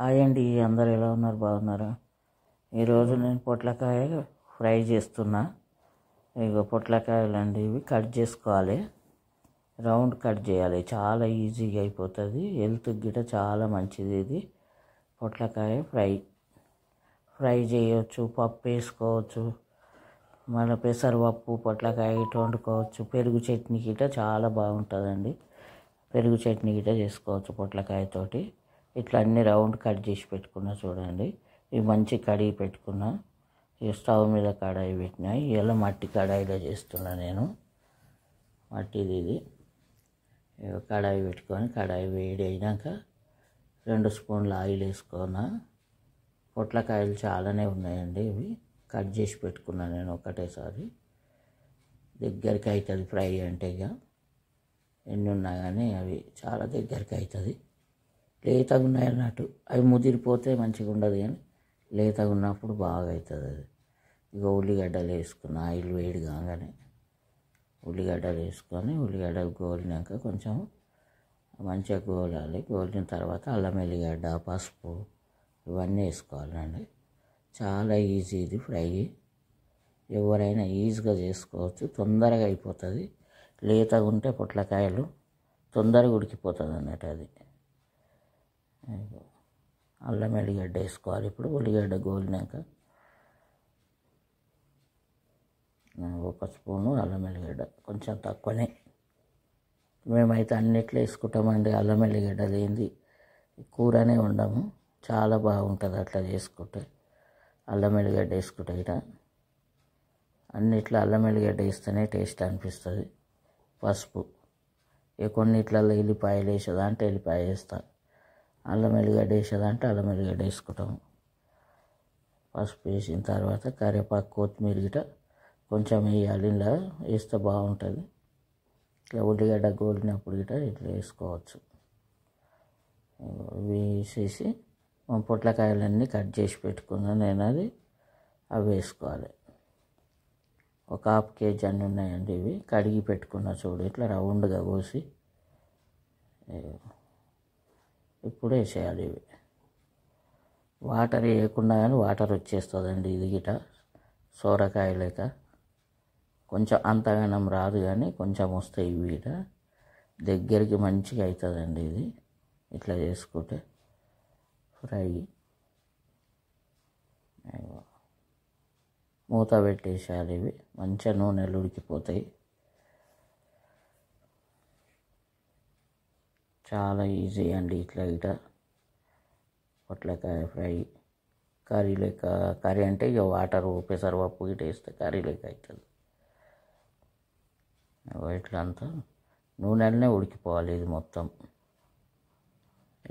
Hi అండి, అందరు ఎలా ఉన్నారు? బాగున్నారా? ఈరోజు నేను పొట్లకాయ ఫ్రై చేస్తున్నా. ఇక పొట్లకాయలు అండి, ఇవి కట్ చేసుకోవాలి, రౌండ్ కట్ చేయాలి. చాలా ఈజీగా అయిపోతుంది, హెల్త్కి గిట్ట చాలా మంచిది. ఇది పొట్లకాయ ఫ్రై చేయవచ్చు, పప్పు వేసుకోవచ్చు, మళ్ళీ పెసరపప్పు పొట్లకాయ గిట్ట వండుకోవచ్చు. పెరుగు చట్నీ గిట్ట చాలా బాగుంటుందండి. పెరుగు చట్నీ గిట్ట చేసుకోవచ్చు పొట్లకాయతోటి. ఇట్లా అన్ని రౌండ్ కట్ చేసి పెట్టుకున్నా చూడండి. ఇవి మంచి కడిగి పెట్టుకున్నా. ఇక స్టవ్ మీద కడాయి పెట్టినా. ఇలా మట్టి కడాయిలో చేస్తున్నా నేను. మట్టిది ఇది. కడాయి పెట్టుకొని కడాయి వేడి అయినాక 2 స్పూన్ల ఆయిల్ వేసుకున్నా. పొట్లకాయలు చాలానే ఉన్నాయండి. ఇవి కట్ చేసి పెట్టుకున్నా నేను ఒకటేసారి. దగ్గరికి అవుతుంది ఫ్రై అంటే. ఇక ఎన్ని ఉన్నా కానీ అవి చాలా దగ్గరికి అవుతుంది. లేతగా ఉన్నాయి అన్నట్టు, అవి ముదిరిపోతే మంచిగా ఉండదు, కానీ లేతగా ఉన్నప్పుడు బాగా అవుతుంది అది. ఇక ఉల్లిగడ్డలు వేసుకున్న, ఆయిల్ వేడి కాగానే ఉల్లిగడ్డలు వేసుకొని ఉల్లిగడ్డలు గోలినాక కొంచెం మంచిగా గోలాలి. గోలిన తర్వాత అల్లం వెల్లిగడ్డ, పసుపు ఇవన్నీ వేసుకోవాలండి. చాలా ఈజీ ఇది ఫ్రై. ఎవరైనా ఈజీగా చేసుకోవచ్చు, తొందరగా అయిపోతుంది. లేతగా ఉంటే పొట్లకాయలు తొందరగా ఉడికిపోతుంది అన్నట్టు అది. అల్లం వెల్లిగడ్డ వేసుకోవాలి. ఇప్పుడు ఉల్లిగడ్డ గోలినాక 1 స్పూను అల్లం వెల్లిగడ్డ, కొంచెం తక్కువనే. మేమైతే అన్నిట్లో వేసుకుంటామండి. అల్లం వెల్లిగడ్డ లేనిది కూరనే ఉండము. చాలా బాగుంటుంది అట్లా చేసుకుంటే. అల్లం వెల్లిగడ్డ వేసుకుంటే ఇట అన్నిట్లో అల్లం వెల్లిగడ్డ వేస్తేనే టేస్ట్ అనిపిస్తుంది. పసుపు, కొన్నిట్లలో ఎల్లిపాయలు వేసేదా అంటే ఎల్లిపాయ వేస్తాను, అల్లం వెల్లిగడ్డ వేసేదంటే అల్లం వెల్లిగడ్డ వేసుకుంటాము. పసుపు వేసిన తర్వాత కరివేపాకు, కొత్తిమీర గిట కొంచెం వేయాలి. ఇలా వేస్తే బాగుంటుంది. ఇట్లా ఉల్లిగడ్డ గోలినప్పుడు గిట ఇట్లా వేసుకోవచ్చు. వేసేసి పొట్లకాయలన్నీ కట్ చేసి పెట్టుకున్నాను నేను. అవి వేసుకోవాలి. ఒక 1/2 కేజీ అన్నీ ఉన్నాయండి. ఇవి కడిగి పెట్టుకున్నా చూడు, ఇట్లా రౌండ్గా కోసి ఇప్పుడు వేసేయాలి. ఇవి వాటర్ వేయకుండా కానీ వాటర్ వచ్చేస్తుందండి. ఇది గిట సోరకాయ లేక కొంచెం అంతగానం రాదు, కానీ కొంచెం వస్తాయి. ఇవి గిట దగ్గరికి మంచిగా అవుతుందండి ఇది ఇట్లా చేసుకుంటే ఫ్రై. మూత పెట్టేసేయాలి. ఇవి మంచిగా నూనెలు ఉడికిపోతాయి. చాలా ఈజీ అండి ఇట్లా గిట పొట్లకాయ ఫ్రై. కర్రీ లెక్క, కర్రీ అంటే ఇక వాటర్ పెసరపప్పు గిట వేస్తే కర్రీ లెక్క అవుతుంది. ఇట్లా అంతా నూనెలనే ఉడికిపోవాలి ఇది మొత్తం.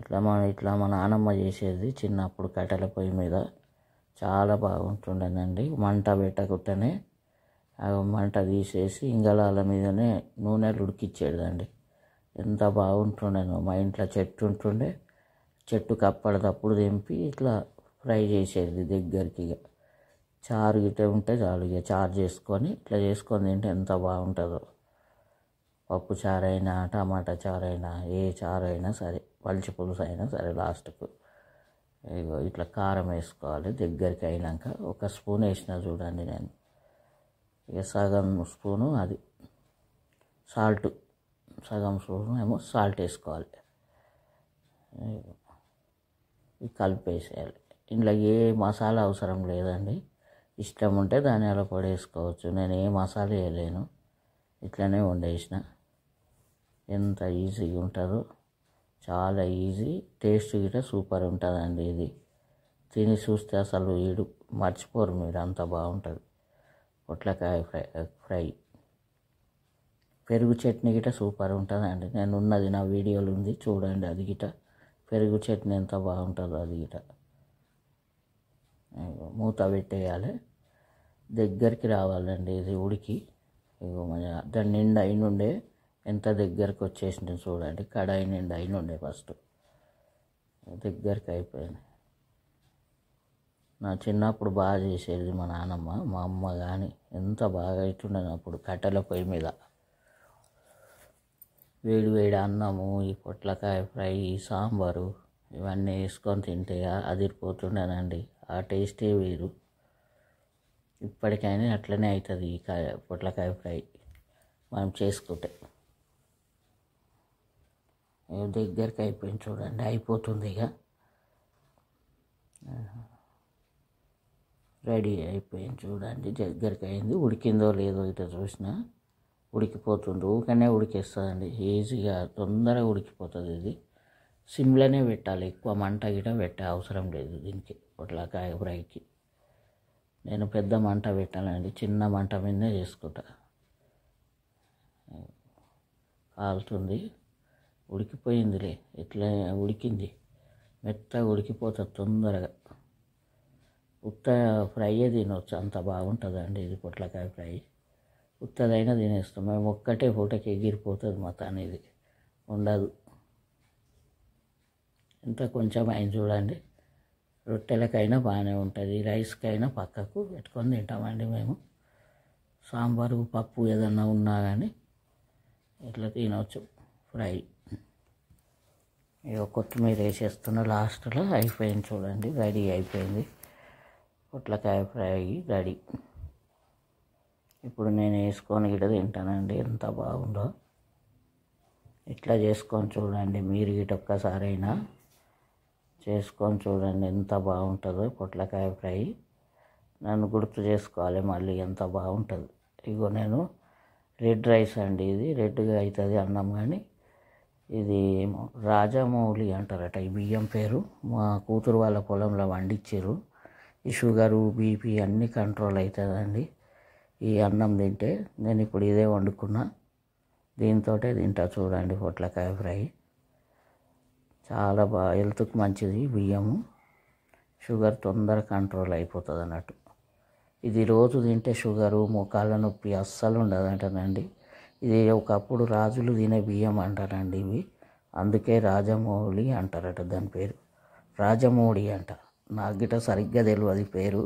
ఇట్లా మా నానమ్మ చేసేది చిన్నప్పుడు కట్టెల పొయ్యి మీద. చాలా బాగుంటుండేనండి. మంట పెట్టకుండానే మంట తీసేసి ఇంగళాల మీదనే నూనెలు ఉడికిచ్చేదండి. ఎంత బాగుంటుండేనో. మా ఇంట్లో చెట్టు ఉంటుండే, చెట్టుకు అప్పటిదప్పుడు తెంపి ఇట్లా ఫ్రై చేసేది దగ్గరికి. ఇక చారు గిట్ట ఉంటే చాలు, ఇక చారు చేసుకొని ఇట్లా చేసుకొని తింటే ఎంత బాగుంటుందో. పప్పు చారైనా, టమాటా చారైనా, ఏ చారైనా సరే, పల్చి పులుసు అయినా సరే, లాస్ట్కు ఇట్లా కారం వేసుకోవాలి. దగ్గరికి అయినాక 1 స్పూన్ వేసిన చూడండి నేను. ఇక సగం స్పూను అది సాల్ట్, సగం స్పూన్ ఏమో సాల్ట్ వేసుకోవాలి. కలిపేసేయాలి. ఇంట్లో ఏ మసాలా అవసరం లేదండి. ఇష్టం ఉంటే ధనియాల పొడి వేసుకోవచ్చు. నేను ఏ మసాలా వేయలేను, ఇట్లనే వండేసిన. ఎంత ఈజీగా ఉంటుందో, చాలా ఈజీ. టేస్ట్ గిట్ట సూపర్ ఉంటుందండి. ఇది తిని చూస్తే అసలు మర్చిపోరు మీరు, అంత బాగుంటుంది పొట్లకాయ ఫ్రై. పెరుగు చట్నీ గిట్ట సూపర్ ఉంటుందండి. నేను ఉన్నది నా వీడియోలు ఉంది చూడండి. అది గిట్ట పెరుగు చట్నీ ఎంత బాగుంటుందో అది గిట్ట. మూత పెట్టేయాలి. దగ్గరికి రావాలండి ఇది ఉడికి. దాని నిండా అయినుండే ఎంత దగ్గరికి వచ్చేసింది చూడండి. కడాయి నిండా అయినుండే ఫస్ట్, దగ్గరికి అయిపోయింది. నా చిన్నప్పుడు బాగా చేసేది మా నాన్నమ్మ, మా అమ్మ కానీ. ఎంత బాగా అవుతుండే అప్పుడు కట్టెల పొయ్యి మీద. వేడి వేడి అన్నము, ఈ పొట్లకాయ ఫ్రై, సాంబారు ఇవన్నీ వేసుకొని తింటే అదిరిపోతుండేనండి. ఆ టేస్టే వేరు. ఇప్పటికైనా అట్లనే అవుతుంది ఈ పొట్లకాయ ఫ్రై మనం చేసుకుంటే. దగ్గరికి అయిపోయింది చూడండి, అయిపోతుంది ఇక. రెడీ అయిపోయింది చూడండి, దగ్గరికి అయింది. ఉడికిందో లేదో ఇట్లా చూసినా ఉడికిపోతుంది. ఊకనే ఉడికేస్తుందండి, ఈజీగా తొందరగా ఉడికిపోతుంది. ఇది సిమ్లోనే పెట్టాలి, ఎక్కువ మంట గిట పెట్టే అవసరం లేదు దీనికి. పొట్లకాయ ఫ్రైకి నేను పెద్ద మంట పెట్టానండి, చిన్న మంట మీదనే చేసుకుంటా. కాలుతుంది, ఉడికిపోయిందిలే, ఇట్లా ఉడికింది, మెత్తగా ఉడికిపోతుంది తొందరగా. ఉత్త ఫ్రైయే తినవచ్చు, అంత బాగుంటుందండి ఇది పొట్లకాయ ఫ్రై. ఉత్తదైనా తినేస్తాం మేము, ఒక్కటే పూటకి ఎగిరిపోతుంది మొత్తం, ఇది ఉండదు. ఇంత కొంచెం అయింది చూడండి. రొట్టెలకైనా బాగానే ఉంటుంది, రైస్కైనా పక్కకు పెట్టుకొని తింటామండి మేము. సాంబారు పప్పు ఏదన్నా ఉన్నా కానీ ఇట్లా తినవచ్చు ఫ్రై. ఇక కొత్తిమీర వేసేస్తున్న లాస్ట్లో. అయిపోయింది చూడండి, రెడీ అయిపోయింది పొట్లకాయ ఫ్రై రెడీ. ఇప్పుడు నేను వేసుకొని గిట తింటానండి, ఎంత బాగుందో. ఇట్లా చేసుకొని చూడండి మీరు గిట, ఒక్కసారైనా చేసుకొని చూడండి ఎంత బాగుంటుందో పొట్లకాయ ఫ్రై. నన్ను గుర్తు చేసుకోవాలి మళ్ళీ, ఎంత బాగుంటుంది. ఇగో నేను రెడ్ రైస్ అండి, ఇది రెడ్గా అవుతుంది అన్నం, కానీ ఇది రాజమౌళి అంటారట ఈ బియ్యం పేరు. మా కూతురు వాళ్ళ పొలంలో పండించారు. ఈ షుగరు బీపీ అన్నీ కంట్రోల్ అవుతుందండి ఈ అన్నం తింటే. నేను ఇప్పుడు ఇదే వండుకున్నా, దీంతో తింటా చూడండి పొట్లకాయ ఫ్రై. చాలా బాగా హెల్త్కి మంచిది బియ్యము. షుగర్ తొందరగా కంట్రోల్ అయిపోతుంది అన్నట్టు. ఇది రోజు తింటే షుగరు మోకాళ్ళ నొప్పి అస్సలు ఉండదంటనండి. ఇది ఒకప్పుడు రాజులు తినే బియ్యం అంటారండి ఇవి, అందుకే రాజమౌళి అంటారట దాని పేరు. రాజమౌళి అంట, నాకు గిట్ట సరిగ్గా తెలియదు పేరు.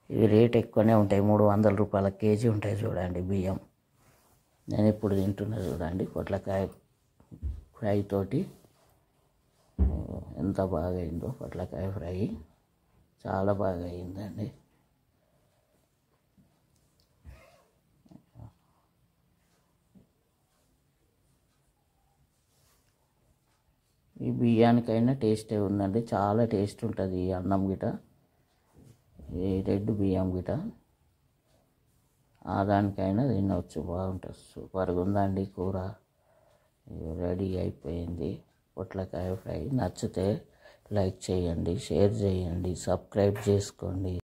ఇవి రేట్ ఎక్కువనే ఉంటాయి, 300 రూపాయల కేజీ ఉంటాయి చూడండి బియ్యం. నేను ఇప్పుడు తింటున్నా చూడండి పొట్లకాయ ఫ్రై తోటి. ఎంత బాగా అయిందో పొట్లకాయ ఫ్రై, చాలా బాగా అయిందండి. ఈ బియ్యానికైనా టేస్టే ఉందండి, చాలా టేస్ట్ ఉంటుంది ఈ అన్నం గిట, ఈ రెడ్ బియ్యం గిట. దానికైనా తినవచ్చు, బాగుంటుంది. సూపర్గా ఉందండి కూర. రెడీ అయిపోయింది పొట్లకాయ ఫ్రై. నచ్చితే లైక్ చేయండి, షేర్ చేయండి, సబ్స్క్రైబ్ చేసుకోండి.